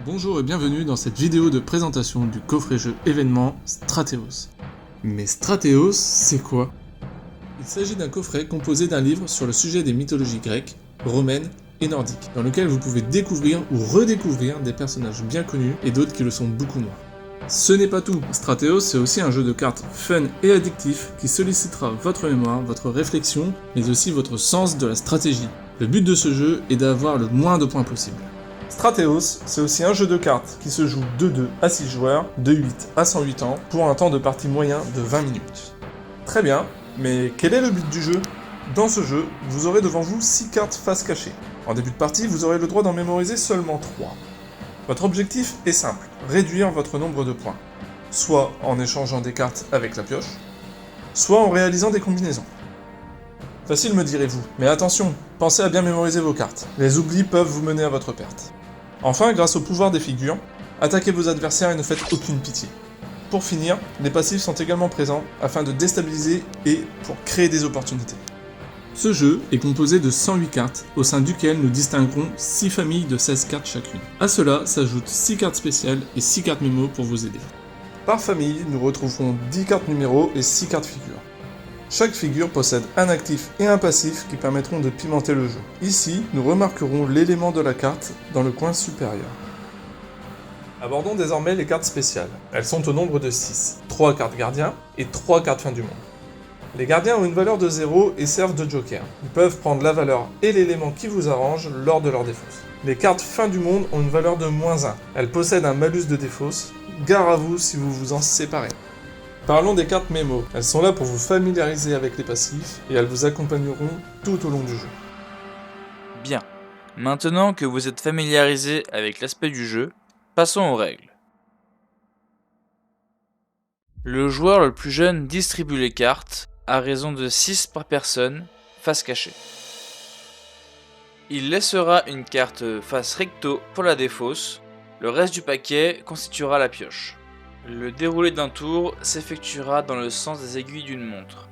Bonjour et bienvenue dans cette vidéo de présentation du coffret jeu événement Stratéos. Mais Stratéos, c'est quoi? Il s'agit d'un coffret composé d'un livre sur le sujet des mythologies grecques, romaines et nordiques, dans lequel vous pouvez découvrir ou redécouvrir des personnages bien connus et d'autres qui le sont beaucoup moins. Ce n'est pas tout, Stratéos c'est aussi un jeu de cartes fun et addictif qui sollicitera votre mémoire, votre réflexion, mais aussi votre sens de la stratégie. Le but de ce jeu est d'avoir le moins de points possible. Stratéos, c'est aussi un jeu de cartes qui se joue de 2 à 6 joueurs, de 8 à 108 ans, pour un temps de partie moyen de 20 minutes. Très bien, mais quel est le but du jeu? Dans ce jeu, vous aurez devant vous 6 cartes face cachée. En début de partie, vous aurez le droit d'en mémoriser seulement 3. Votre objectif est simple, réduire votre nombre de points. Soit en échangeant des cartes avec la pioche, soit en réalisant des combinaisons. Facile me direz-vous, mais attention, pensez à bien mémoriser vos cartes. Les oublis peuvent vous mener à votre perte. Enfin, grâce au pouvoir des figures, attaquez vos adversaires et ne faites aucune pitié. Pour finir, les passifs sont également présents afin de déstabiliser et pour créer des opportunités. Ce jeu est composé de 108 cartes, au sein duquel nous distinguerons 6 familles de 16 cartes chacune. À cela s'ajoutent 6 cartes spéciales et 6 cartes mémo pour vous aider. Par famille, nous retrouverons 10 cartes numéros et 6 cartes figures. Chaque figure possède un actif et un passif qui permettront de pimenter le jeu. Ici, nous remarquerons l'élément de la carte dans le coin supérieur. Abordons désormais les cartes spéciales. Elles sont au nombre de 6, 3 cartes gardiens et 3 cartes fin du monde. Les gardiens ont une valeur de 0 et servent de joker. Ils peuvent prendre la valeur et l'élément qui vous arrange lors de leur défausse. Les cartes fin du monde ont une valeur de -1. Elles possèdent un malus de défausse. Gare à vous si vous vous en séparez. Parlons des cartes mémo. Elles sont là pour vous familiariser avec les passifs et elles vous accompagneront tout au long du jeu. Bien. Maintenant que vous êtes familiarisé avec l'aspect du jeu, passons aux règles. Le joueur le plus jeune distribue les cartes à raison de 6 par personne, face cachée. Il laissera une carte face recto pour la défausse, le reste du paquet constituera la pioche. Le déroulé d'un tour s'effectuera dans le sens des aiguilles d'une montre.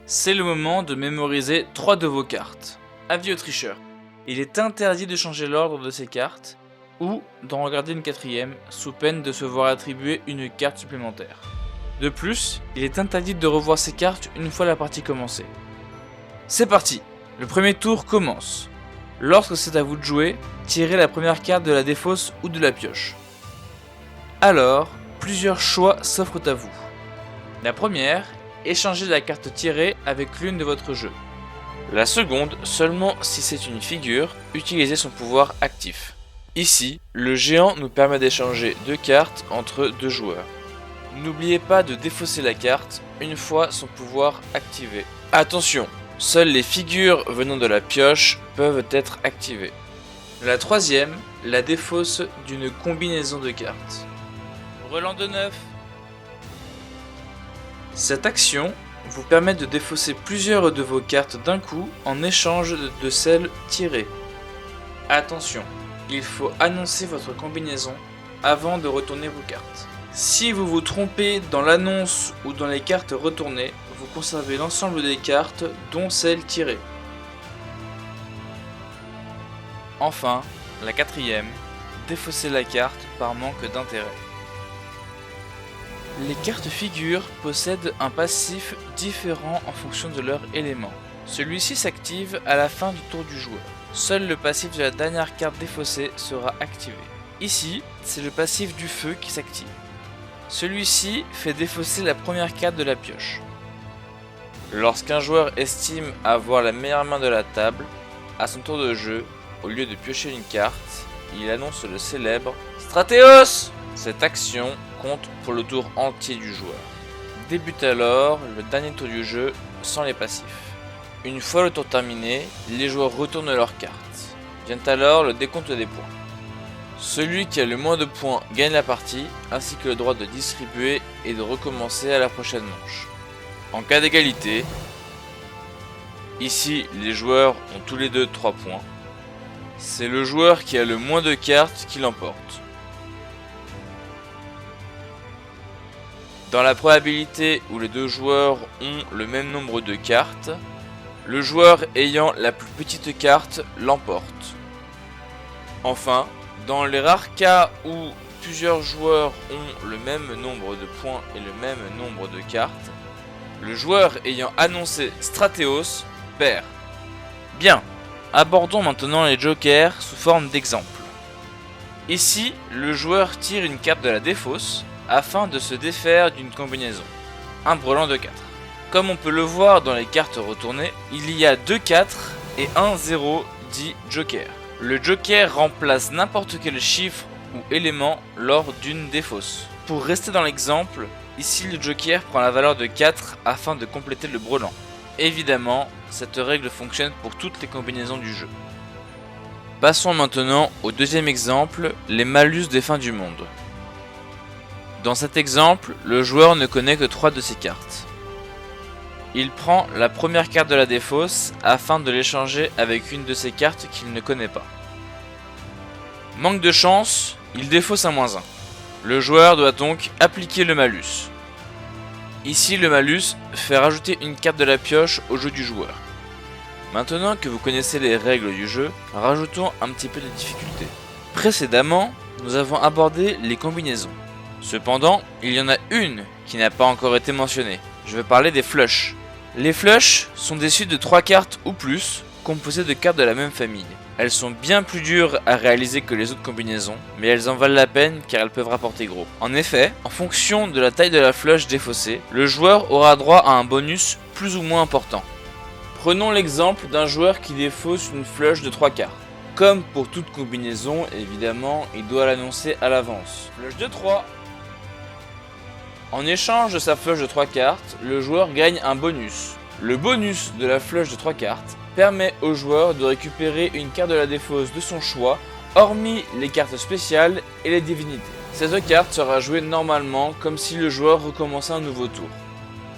C'est le moment de mémoriser 3 de vos cartes. Avis aux tricheurs. Il est interdit de changer l'ordre de ces cartes ou d'en regarder une 4ème sous peine de se voir attribuer une carte supplémentaire. De plus, il est interdit de revoir ces cartes une fois la partie commencée. C'est parti! Le premier tour commence. Lorsque c'est à vous de jouer, tirez la première carte de la défausse ou de la pioche. Alors, plusieurs choix s'offrent à vous. La première, échangez la carte tirée avec l'une de votre jeu. La seconde, seulement si c'est une figure, utilisez son pouvoir actif. Ici, le géant nous permet d'échanger 2 cartes entre 2 joueurs. N'oubliez pas de défausser la carte une fois son pouvoir activé. Attention, seules les figures venant de la pioche peuvent être activées. La troisième, la défausse d'une combinaison de cartes. Relan de 9. Cette action vous permet de défausser plusieurs de vos cartes d'un coup en échange de celles tirées. Attention, il faut annoncer votre combinaison avant de retourner vos cartes. Si vous vous trompez dans l'annonce ou dans les cartes retournées, vous conservez l'ensemble des cartes dont celles tirées. Enfin, la quatrième, défausser la carte par manque d'intérêt. Les cartes figures possèdent un passif différent en fonction de leur élément. Celui-ci s'active à la fin du tour du joueur. Seul le passif de la dernière carte défaussée sera activé. Ici, c'est le passif du feu qui s'active. Celui-ci fait défausser la première carte de la pioche. Lorsqu'un joueur estime avoir la meilleure main de la table, à son tour de jeu, au lieu de piocher une carte, il annonce le célèbre Stratéos! Cette action compte pour le tour entier du joueur. Débute alors le dernier tour du jeu sans les passifs. Une fois le tour terminé, les joueurs retournent leurs cartes. Vient alors le décompte des points. Celui qui a le moins de points gagne la partie, ainsi que le droit de distribuer et de recommencer à la prochaine manche. En cas d'égalité, ici les joueurs ont tous les deux 3 points. C'est le joueur qui a le moins de cartes qui l'emporte. Dans la probabilité où les deux joueurs ont le même nombre de cartes, le joueur ayant la plus petite carte l'emporte. Enfin, Dans les rares cas où plusieurs joueurs ont le même nombre de points et le même nombre de cartes, le joueur ayant annoncé Stratéos perd. Bien, abordons maintenant les jokers sous forme d'exemple. Ici, le joueur tire une carte de la défausse afin de se défaire d'une combinaison, un brelan de 4. Comme on peut le voir dans les cartes retournées, il y a 2 4 et un 0 dit joker. Le joker remplace n'importe quel chiffre ou élément lors d'une défausse. Pour rester dans l'exemple, ici le joker prend la valeur de 4 afin de compléter le brelan. Évidemment, cette règle fonctionne pour toutes les combinaisons du jeu. Passons maintenant au deuxième exemple, les malus des fins du monde. Dans cet exemple, le joueur ne connaît que 3 de ses cartes. Il prend la première carte de la défausse afin de l'échanger avec une de ses cartes qu'il ne connaît pas. Manque de chance, il défausse un -1. Le joueur doit donc appliquer le malus. Ici, le malus fait rajouter une carte de la pioche au jeu du joueur. Maintenant que vous connaissez les règles du jeu, rajoutons un petit peu de difficulté. Précédemment, nous avons abordé les combinaisons. Cependant, il y en a une qui n'a pas encore été mentionnée. Je vais parler des flushs. Les flushs sont des suites de 3 cartes ou plus, composées de cartes de la même famille. Elles sont bien plus dures à réaliser que les autres combinaisons, mais elles en valent la peine car elles peuvent rapporter gros. En effet, en fonction de la taille de la flush défaussée, le joueur aura droit à un bonus plus ou moins important. Prenons l'exemple d'un joueur qui défausse une flush de 3 cartes. Comme pour toute combinaison, évidemment, il doit l'annoncer à l'avance. Flush de 3. En échange de sa flush de 3 cartes, le joueur gagne un bonus. Le bonus de la flush de 3 cartes permet au joueur de récupérer une carte de la défausse de son choix, hormis les cartes spéciales et les divinités. Cette carte sera jouée normalement comme si le joueur recommençait un nouveau tour.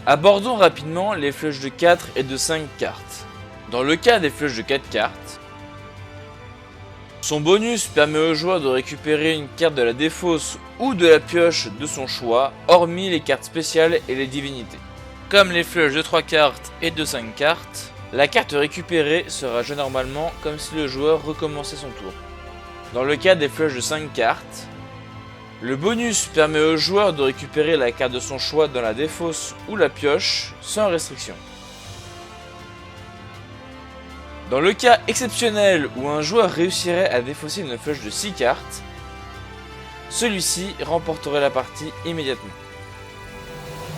Abordons rapidement les flushs de 4 et de 5 cartes. Dans le cas des flushs de 4 cartes, son bonus permet au joueur de récupérer une carte de la défausse ou de la pioche de son choix, hormis les cartes spéciales et les divinités. Comme les flushs de 3 cartes et de 5 cartes, la carte récupérée sera jouée normalement comme si le joueur recommençait son tour. Dans le cas des flushs de 5 cartes, le bonus permet au joueur de récupérer la carte de son choix dans la défausse ou la pioche sans restriction. Dans le cas exceptionnel où un joueur réussirait à défausser une flush de 6 cartes, celui-ci remporterait la partie immédiatement.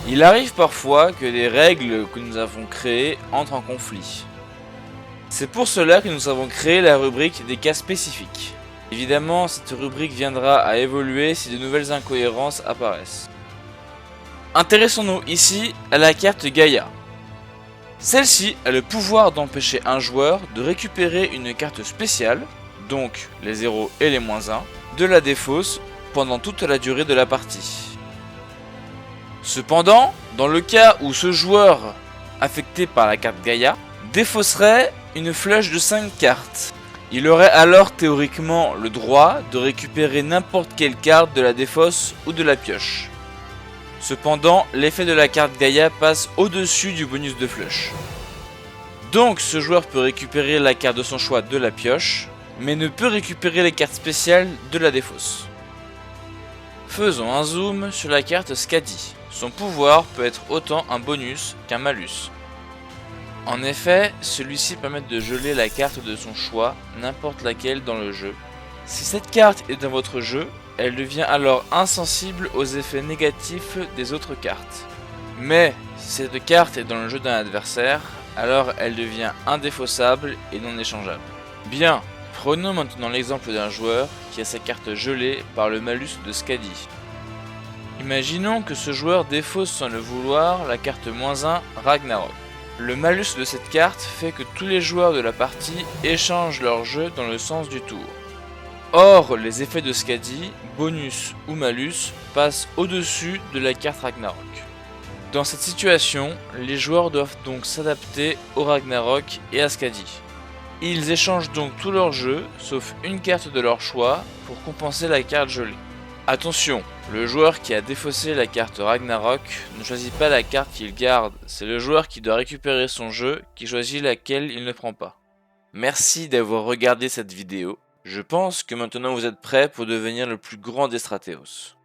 Il arrive parfois que les règles que nous avons créées entrent en conflit. C'est pour cela que nous avons créé la rubrique des cas spécifiques. Évidemment, cette rubrique viendra à évoluer si de nouvelles incohérences apparaissent. Intéressons-nous ici à la carte Gaïa. Celle-ci a le pouvoir d'empêcher un joueur de récupérer une carte spéciale, donc les 0 et les -1, de la défausse pendant toute la durée de la partie. Cependant, dans le cas où ce joueur, affecté par la carte Gaïa, défausserait une flush de 5 cartes, il aurait alors théoriquement le droit de récupérer n'importe quelle carte de la défausse ou de la pioche. Cependant, l'effet de la carte Gaïa passe au-dessus du bonus de flush. Donc ce joueur peut récupérer la carte de son choix de la pioche, mais ne peut récupérer les cartes spéciales de la défausse. Faisons un zoom sur la carte Skadi. Son pouvoir peut être autant un bonus qu'un malus. En effet, celui-ci permet de geler la carte de son choix, n'importe laquelle dans le jeu. Si cette carte est dans votre jeu, elle devient alors insensible aux effets négatifs des autres cartes. Mais si cette carte est dans le jeu d'un adversaire, alors elle devient indéfaussable et non échangeable. Bien, prenons maintenant l'exemple d'un joueur qui a sa carte gelée par le malus de Skadi. Imaginons que ce joueur défausse sans le vouloir la carte -1 Ragnarok. Le malus de cette carte fait que tous les joueurs de la partie échangent leur jeu dans le sens du tour. Or, les effets de Skadi, bonus ou malus, passent au-dessus de la carte Ragnarok. Dans cette situation, les joueurs doivent donc s'adapter au Ragnarok et à Skadi. Ils échangent donc tout leur jeu, sauf une carte de leur choix, pour compenser la carte gelée. Attention, le joueur qui a défaussé la carte Ragnarok ne choisit pas la carte qu'il garde, c'est le joueur qui doit récupérer son jeu qui choisit laquelle il ne prend pas. Merci d'avoir regardé cette vidéo. Je pense que maintenant vous êtes prêts pour devenir le plus grand des Stratéos.